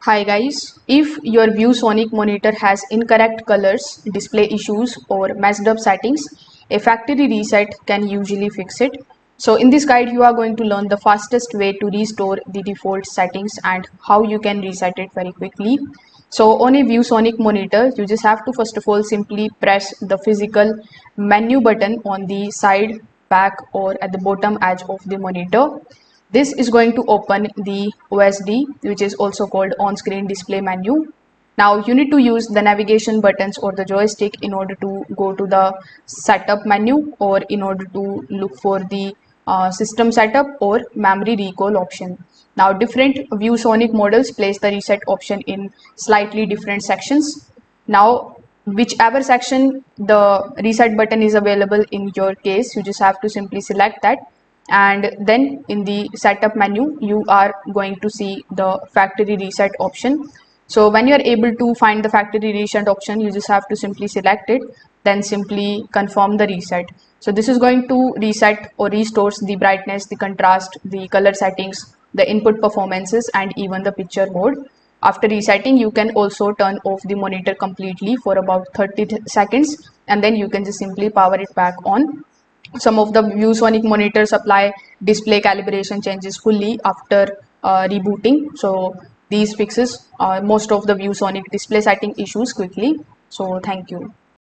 Hi guys, if your ViewSonic monitor has incorrect colors, display issues or messed up settings, a factory reset can usually fix it. So in this guide you are going to learn the fastest way to restore the default settings and how you can reset it very quickly. So on a ViewSonic monitor, you just have to first of all simply press the physical menu button on the side, back or at the bottom edge of the monitor. This is going to open the OSD, which is also called on-screen display menu. Now you need to use the navigation buttons or the joystick in order to go to the setup menu or in order to look for the system setup or memory recall option. Now different ViewSonic models place the reset option in slightly different sections. Now whichever section the reset button is available in your case, you just have to simply select that, and then in the setup menu you are going to see the factory reset option. So when you are able to find the factory reset option, you just have to simply select it, then simply confirm the reset. So this is going to reset or restores the brightness, the contrast, the color settings, the input performances and even the picture mode. After resetting, you can also turn off the monitor completely for about 30 seconds, and then you can just simply power it back on. Some of the ViewSonic monitors apply display calibration changes fully after rebooting. So these fixes most of the ViewSonic display setting issues quickly. So thank you.